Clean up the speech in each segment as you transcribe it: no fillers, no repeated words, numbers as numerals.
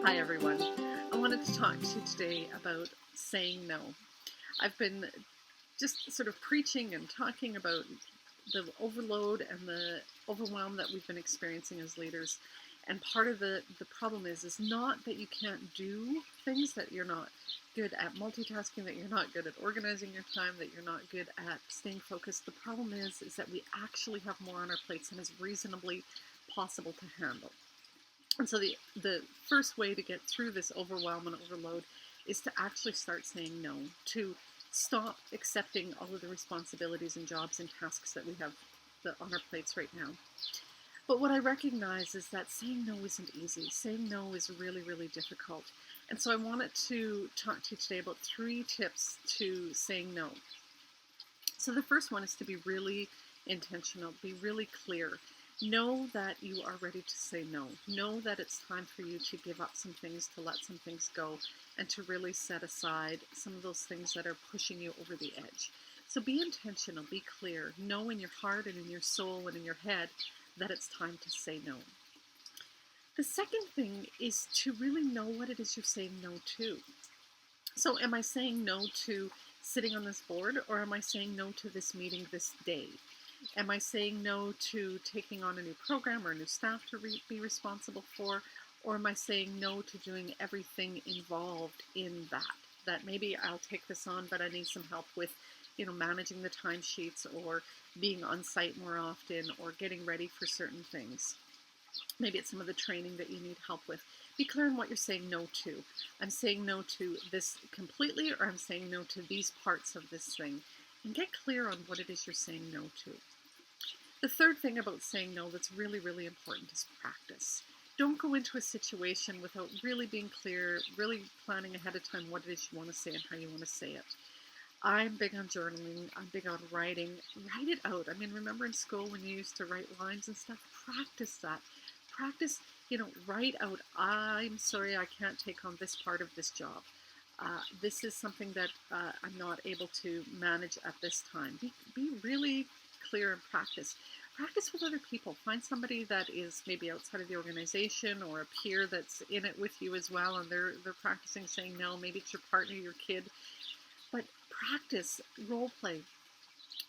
Hi everyone. I wanted to talk to you today about saying no. I've been just sort of preaching and talking about the overload and the overwhelm that we've been experiencing as leaders. And part of the problem is not that you can't do things, that you're not good at multitasking, that you're not good at organizing your time, that you're not good at staying focused. The problem is that we actually have more on our plates than is reasonably possible to handle. And so the first way to get through this overwhelm and overload is to actually start saying no, to stop accepting all of the responsibilities and jobs and tasks that we have on our plates right now. But what I recognize is that saying no isn't easy. Saying no is really, really difficult. And so I wanted to talk to you today about 3 tips to saying no. So the first one is to be really intentional, be really clear. Know that you are ready to say no. Know that it's time for you to give up some things, to let some things go, and to really set aside some of those things that are pushing you over the edge. So be intentional, be clear. Know in your heart and in your soul and in your head that it's time to say no. The second thing is to really know what it is you're saying no to. So am I saying no to sitting on this board, or am I saying no to this meeting this day? Am I saying no to taking on a new program or a new staff to be responsible for? Or am I saying no to doing everything involved in that? That maybe I'll take this on, but I need some help with, managing the timesheets, or being on site more often, or getting ready for certain things. Maybe it's some of the training that you need help with. Be clear on what you're saying no to. I'm saying no to this completely, or I'm saying no to these parts of this thing. And get clear on what it is you're saying no to. The third thing about saying no that's really, really important is practice. Don't go into a situation without really being clear, really planning ahead of time what it is you want to say and how you want to say it. I'm big on journaling. I'm big on writing. Write it out. I mean, remember in school when you used to write lines and stuff? Practice that. Practice, write out, I'm sorry I can't take on this part of this job. This is something that I'm not able to manage at this time. Be really clear and practice. Practice with other people. Find somebody that is maybe outside of the organization, or a peer that's in it with you as well, and they're practicing saying no. Maybe it's your partner, your kid. But practice, role play.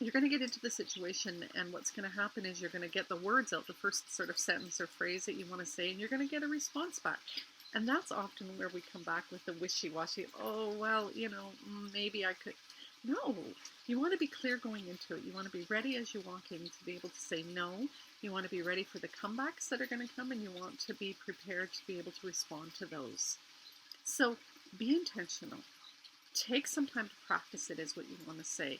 You're going to get into the situation, and what's going to happen is you're going to get the words out, the first sort of sentence or phrase that you want to say, and you're going to get a response back. And that's often where we come back with the wishy-washy, oh, well, maybe I could. No, you want to be clear going into it. You want to be ready as you walk in to be able to say no. You want to be ready for the comebacks that are going to come, and you want to be prepared to be able to respond to those. So be intentional. Take some time to practice it, is what you want to say.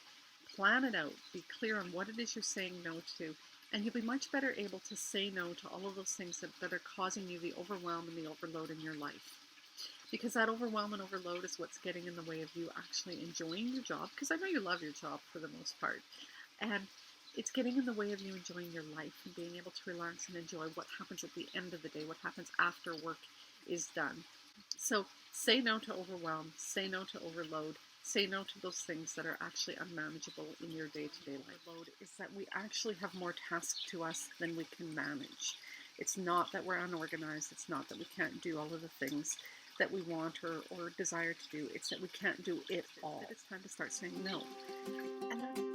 Plan it out. Be clear on what it is you're saying no to. And you'll be much better able to say no to all of those things that are causing you the overwhelm and the overload in your life. Because that overwhelm and overload is what's getting in the way of you actually enjoying your job. Because I know you love your job for the most part. And it's getting in the way of you enjoying your life and being able to relax and enjoy what happens at the end of the day, what happens after work is done. So say no to overwhelm, say no to overload, say no to those things that are actually unmanageable in your day-to-day life. Load is that we actually have more tasks to us than we can manage. It's not that we're unorganized. It's not that we can't do all of the things that we want or desire to do. It's that we can't do it all. It's time to start saying no. And